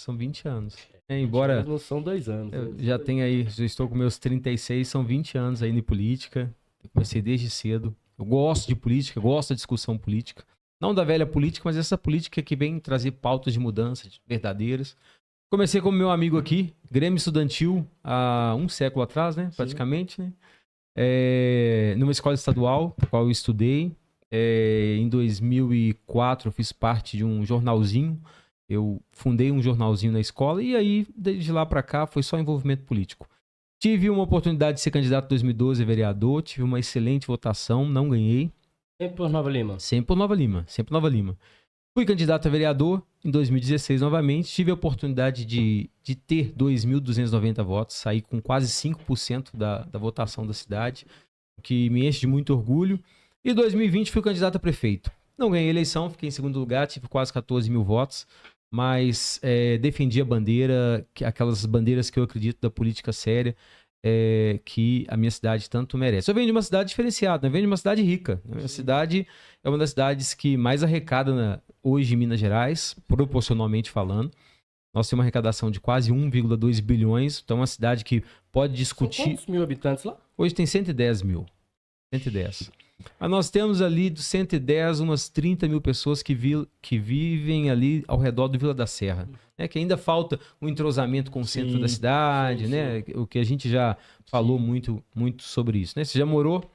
são 20 anos. Embora Não são 2 anos. eu já tenha aí, já estou com meus 36, são 20 anos aí em política. Eu comecei desde cedo. Eu gosto de política, gosto da discussão política. Não da velha política, mas essa política que vem trazer pautas de mudança verdadeiras. Comecei como meu amigo aqui, Grêmio Estudantil, há um século atrás, né? Praticamente, né? Numa escola estadual, na qual eu estudei. Em 2004, eu fiz parte de um jornalzinho. Eu fundei um jornalzinho na escola e aí, desde lá para cá, foi só envolvimento político. Tive uma oportunidade de ser candidato em 2012 a vereador, tive uma excelente votação, não ganhei. Sempre por Nova Lima. Sempre por Nova Lima, sempre Nova Lima. Fui candidato a vereador em 2016 novamente, tive a oportunidade de ter 2.290 votos, sair com quase 5% da votação da cidade, o que me enche de muito orgulho. E em 2020 fui candidato a prefeito. Não ganhei a eleição, fiquei em segundo lugar, tive quase 14 mil votos, mas defendi a bandeira, aquelas bandeiras que eu acredito da política séria, que a minha cidade tanto merece. Eu venho de uma cidade diferenciada, eu venho de uma cidade rica. A minha cidade é uma das cidades que mais arrecada hoje em Minas Gerais, proporcionalmente falando. Nós temos uma arrecadação de quase 1,2 bilhões, então é uma cidade que pode discutir... São quantos mil habitantes lá? Hoje tem 110 mil. 110. Mas nós temos ali dos 110, umas 30 mil pessoas que vivem ali ao redor do Vila da Serra. Que ainda falta um entrosamento com o centro da cidade, né? O que a gente já falou muito, muito sobre isso. Né? Você já morou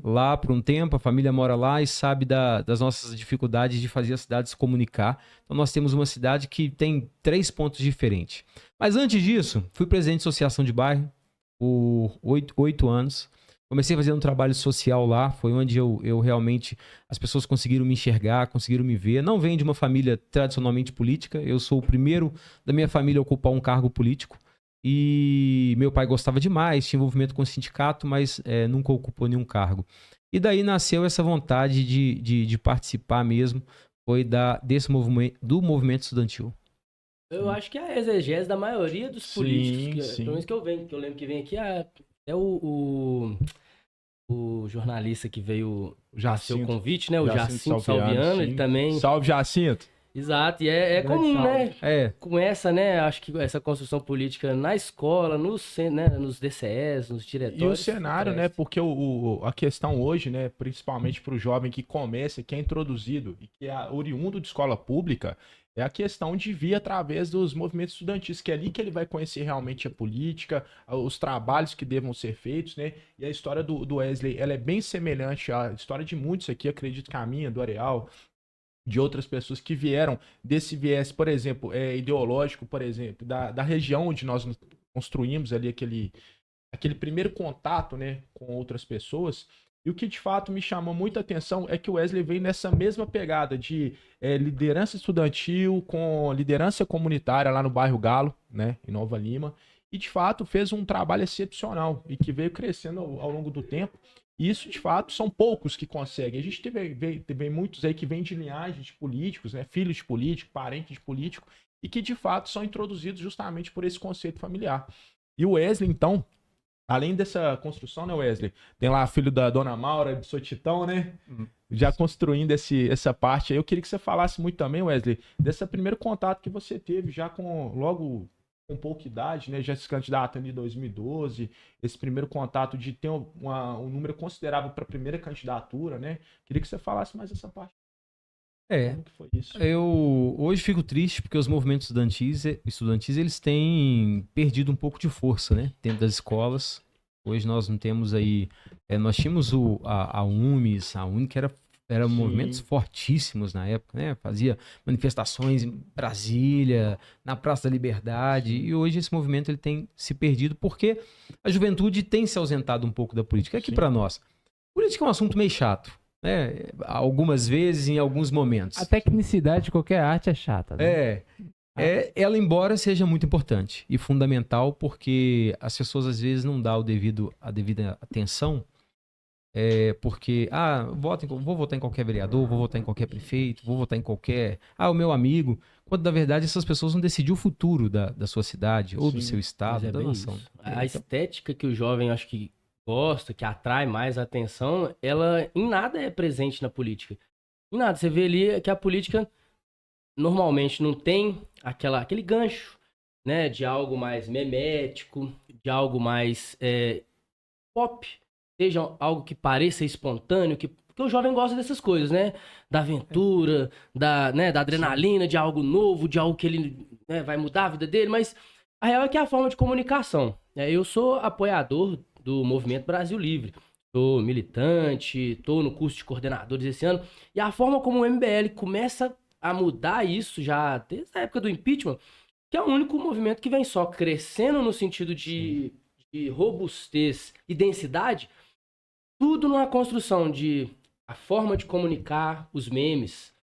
lá por um tempo, a família mora lá e sabe das nossas dificuldades de fazer a cidade se comunicar. Então nós temos uma cidade que tem 3 pontos diferentes. Mas antes disso, fui presidente de associação de bairro por 8 anos. Comecei fazendo um trabalho social lá, foi onde eu realmente, as pessoas conseguiram me enxergar, conseguiram me ver. Não venho de uma família tradicionalmente política, eu sou o primeiro da minha família a ocupar um cargo político. E meu pai gostava demais, tinha envolvimento com o sindicato, mas nunca ocupou nenhum cargo. E daí nasceu essa vontade de participar mesmo, foi do movimento estudantil. Eu acho que é a exegese da maioria dos políticos, pelo menos que eu lembro que vem aqui, é o jornalista que veio fazer o convite, né? O Jacinto Salviano, ele também... Salve, Jacinto! Exato, e é comum, salve. né? Com essa, né? Acho que essa construção política na escola, nos DCEs, nos diretórios... E o cenário, né? Porque a questão hoje, né? Principalmente para o jovem que começa, que é introduzido e que é oriundo de escola pública, é a questão de vir através dos movimentos estudantis, que é ali que ele vai conhecer realmente a política, os trabalhos que devam ser feitos, né? E a história do Wesley, ela é bem semelhante à história de muitos aqui, acredito que a minha, do Areal, de outras pessoas que vieram desse viés, por exemplo, ideológico, por exemplo, da região onde nós construímos ali aquele primeiro contato, né, com outras pessoas. E o que de fato me chamou muita atenção é que o Wesley vem nessa mesma pegada de liderança estudantil com liderança comunitária lá no bairro Galo, né, em Nova Lima, e de fato fez um trabalho excepcional e que veio crescendo ao longo do tempo. E isso, de fato, são poucos que conseguem. A gente teve muitos aí que vêm de linhagem de políticos, né, filhos de político, parentes de político, e que de fato são introduzidos justamente por esse conceito familiar. E o Wesley, então, além dessa construção, né, Wesley? Tem lá filho da Dona Maura, do Sotitão, né? Já construindo essa parte aí. Eu queria que você falasse muito também, Wesley, desse primeiro contato que você teve já logo com pouca idade, né? Já se candidatando em 2012, esse primeiro contato de ter um número considerável para a primeira candidatura, né? Queria que você falasse mais essa parte. Como que foi isso? Eu hoje fico triste porque os movimentos estudantis eles têm perdido um pouco de força, né, dentro das escolas. Hoje nós não temos aí, nós tínhamos a UMES, a UNE, que eram movimentos fortíssimos na época, né, fazia manifestações em Brasília, na Praça da Liberdade, e hoje esse movimento ele tem se perdido porque a juventude tem se ausentado um pouco da política. Aqui para nós, política é um assunto meio chato. Algumas vezes, em alguns momentos. A tecnicidade de qualquer arte é chata, né? Ela, embora seja muito importante e fundamental, porque as pessoas às vezes não dão a devida atenção, porque, vou votar em qualquer vereador, vou votar em qualquer prefeito, vou votar em qualquer, o meu amigo, quando na verdade essas pessoas vão decidir o futuro da sua cidade, ou do seu estado, da nação. A estética que o jovem, acho que gosta, que atrai mais a atenção, ela em nada é presente na política. Em nada. Você vê ali que a política normalmente não tem aquele gancho, né, de algo mais memético, de algo mais pop, seja algo que pareça espontâneo, porque o jovem gosta dessas coisas, né? Da aventura, da adrenalina, de algo novo, de algo que ele, né, vai mudar a vida dele, mas a real é que é a forma de comunicação. Eu sou apoiador do Movimento Brasil Livre, sou militante, estou no curso de coordenadores esse ano, e a forma como o MBL começa a mudar isso já desde a época do impeachment, que é o único movimento que vem só crescendo no sentido de robustez e densidade, tudo numa construção de a forma de comunicar, os memes.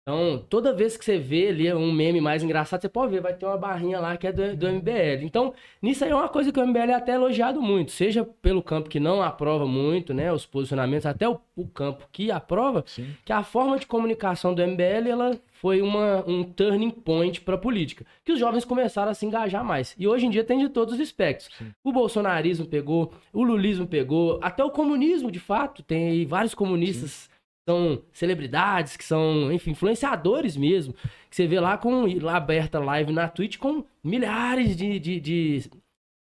Então, toda vez que você vê ali um meme mais engraçado, você pode ver, vai ter uma barrinha lá que é do MBL. Então, nisso aí é uma coisa que o MBL é até elogiado muito, seja pelo campo que não aprova muito, né, os posicionamentos, até o campo que aprova, Sim. que a forma de comunicação do MBL, ela foi um turning point para a política, que os jovens começaram a se engajar mais. E hoje em dia tem de todos os espectros. Sim. O bolsonarismo pegou, o lulismo pegou, até o comunismo, de fato, tem aí vários comunistas. Sim. São celebridades, que são, enfim, influenciadores mesmo. Que você vê lá lá aberta live na Twitch com milhares de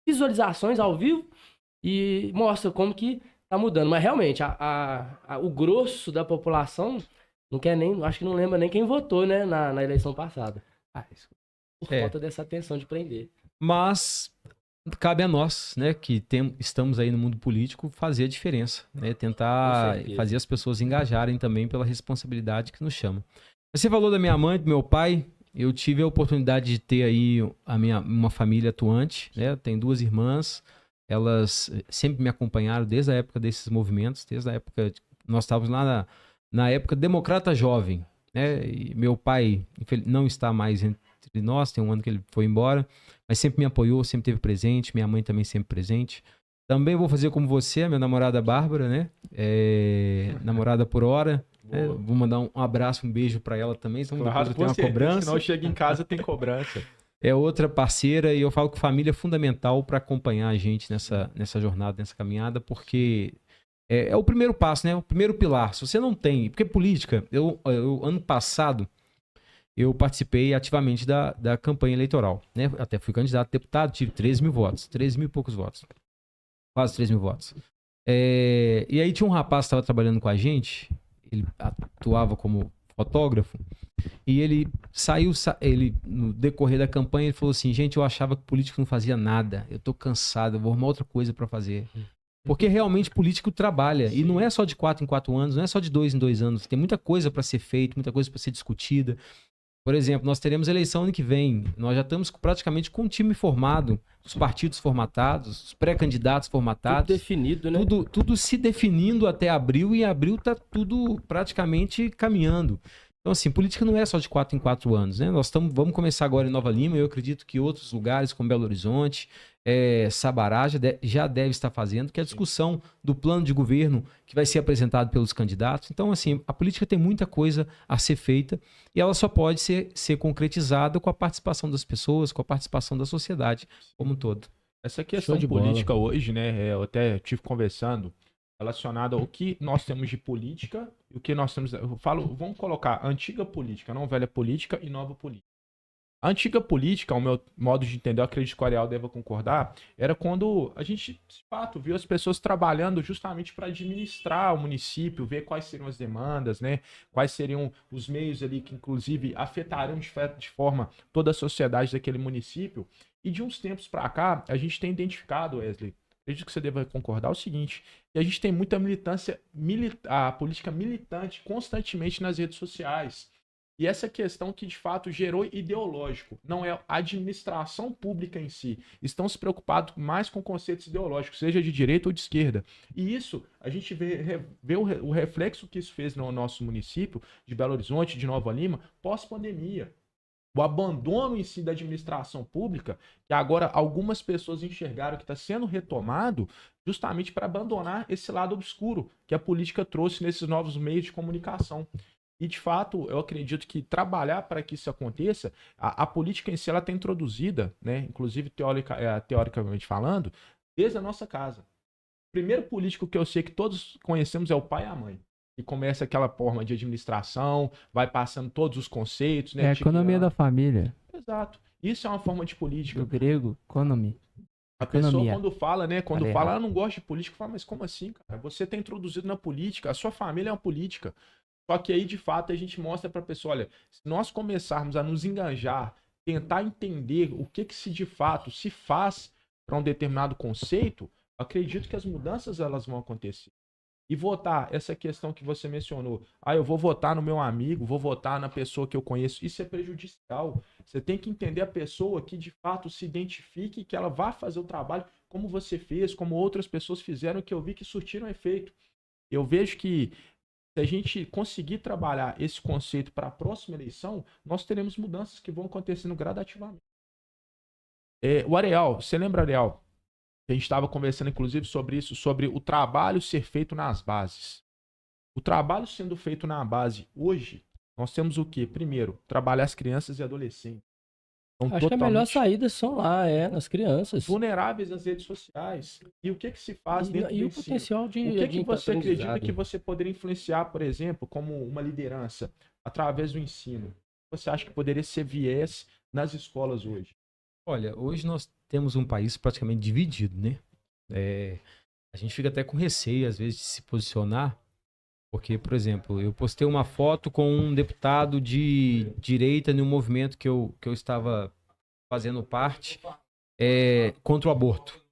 visualizações ao vivo e mostra como que tá mudando. Mas realmente, o grosso da população não quer nem, acho que não lembra nem quem votou, né, na eleição passada. Por falta dessa atenção de prender. Mas cabe a nós, né, que estamos aí no mundo político, fazer a diferença, né, tentar fazer as pessoas engajarem também pela responsabilidade que nos chama. Você falou da minha mãe, do meu pai, eu tive a oportunidade de ter aí uma família atuante, né, tenho 2 irmãs, elas sempre me acompanharam desde a época desses movimentos, desde a época, nós estávamos lá na época democrata jovem, né, e meu pai não está mais entre nós, tem um ano que ele foi embora, mas sempre me apoiou, sempre esteve presente, minha mãe também sempre presente. Também vou fazer como você, a minha namorada Bárbara, né? Namorada por hora. Vou mandar um abraço, um beijo para ela também, então claro, depois eu tenho uma cobrança. Senão chega em casa tem cobrança. É outra parceira e eu falo que família é fundamental para acompanhar a gente nessa jornada, nessa caminhada, porque é o primeiro passo, né? O primeiro pilar. Se você não tem... Porque política, eu ano passado, eu participei ativamente da campanha eleitoral, né? Até fui candidato a deputado, tive 13 mil votos, 13 mil e poucos votos. Quase 3 mil votos. E aí tinha um rapaz que estava trabalhando com a gente, ele atuava como fotógrafo, e ele no decorrer da campanha, ele falou assim, gente, eu achava que político não fazia nada, eu tô cansado, eu vou arrumar outra coisa para fazer. Porque realmente político trabalha, e não é só de 4 em 4 anos, não é só de 2 em 2 anos, tem muita coisa para ser feita, muita coisa para ser discutida. Por exemplo, nós teremos eleição ano que vem. Nós já estamos praticamente com um time formado, os partidos formatados, os pré-candidatos formatados. Tudo definido, né? Tudo se definindo até abril, e em abril está tudo praticamente caminhando. Então, assim, política não é só de 4 em 4 anos, né? Vamos começar agora em Nova Lima, eu acredito que outros lugares, como Belo Horizonte, Sabará, já deve estar fazendo, que é a discussão do plano de governo que vai ser apresentado pelos candidatos. Então, assim, a política tem muita coisa a ser feita e ela só pode ser concretizada com a participação das pessoas, com a participação da sociedade como um todo. Essa questão de política hoje, né, eu até estive conversando relacionado ao que nós temos de política e o que nós temos... vamos colocar antiga política, não velha política e nova política. A antiga política, ao meu modo de entender, eu acredito que o Ariel deva concordar, era quando a gente, de fato, viu as pessoas trabalhando justamente para administrar o município, ver quais seriam as demandas, né? Quais seriam os meios ali que, inclusive, afetariam de forma toda a sociedade daquele município. E de uns tempos para cá, a gente tem identificado, Wesley, acredito que você deva concordar, o seguinte, que a gente tem muita militância, a política militante constantemente nas redes sociais. E essa questão que, de fato, gerou ideológico, não é a administração pública em si. Estão se preocupados mais com conceitos ideológicos, seja de direita ou de esquerda. E isso, a gente vê o reflexo que isso fez no nosso município, de Belo Horizonte, de Nova Lima, pós-pandemia. O abandono em si da administração pública, que agora algumas pessoas enxergaram que está sendo retomado justamente para abandonar esse lado obscuro que a política trouxe nesses novos meios de comunicação. E, de fato, eu acredito que trabalhar para que isso aconteça, a política em si ela está introduzida, né, inclusive teoricamente falando, desde a nossa casa. O primeiro político que eu sei que todos conhecemos é o pai e a mãe. E começa aquela forma de administração, vai passando todos os conceitos, né? É a economia da família. Exato. Isso é uma forma de política. Do grego, economia. A pessoa Economia. quando fala, né? Quando Falei fala, errado. eu não gosto de política, fala, mas como assim, cara? Você tá introduzido na política, a sua família é uma política. Só que aí, de fato, a gente mostra pra pessoa, olha, se nós começarmos a nos enganjar, tentar entender o que se de fato se faz para um determinado conceito, acredito que as mudanças elas vão acontecer. E votar, essa questão que você mencionou, eu vou votar no meu amigo, vou votar na pessoa que eu conheço, isso é prejudicial. Você tem que entender a pessoa que de fato se identifique e que ela vá fazer o trabalho como você fez, como outras pessoas fizeram, que eu vi que surtiram efeito. Eu vejo que se a gente conseguir trabalhar esse conceito para a próxima eleição, nós teremos mudanças que vão acontecendo gradativamente. O Areal, você lembra, Areal? A gente estava conversando, inclusive, sobre isso, sobre o trabalho ser feito nas bases. O trabalho sendo feito na base hoje, nós temos o quê? Primeiro, trabalhar as crianças e adolescentes. Então, Acho que a melhor saída são lá, nas crianças. Vulneráveis nas redes sociais. E o que se faz dentro do E o ensino? potencial de O que você acredita aprendizado? que você poderia influenciar, por exemplo, como uma liderança, através do ensino? Você acha que poderia ser viés nas escolas hoje? Olha, hoje nós temos um país praticamente dividido, né? A gente fica até com receio, às vezes, de se posicionar, porque, por exemplo, eu postei uma foto com um deputado de direita no movimento que eu estava fazendo parte contra o aborto.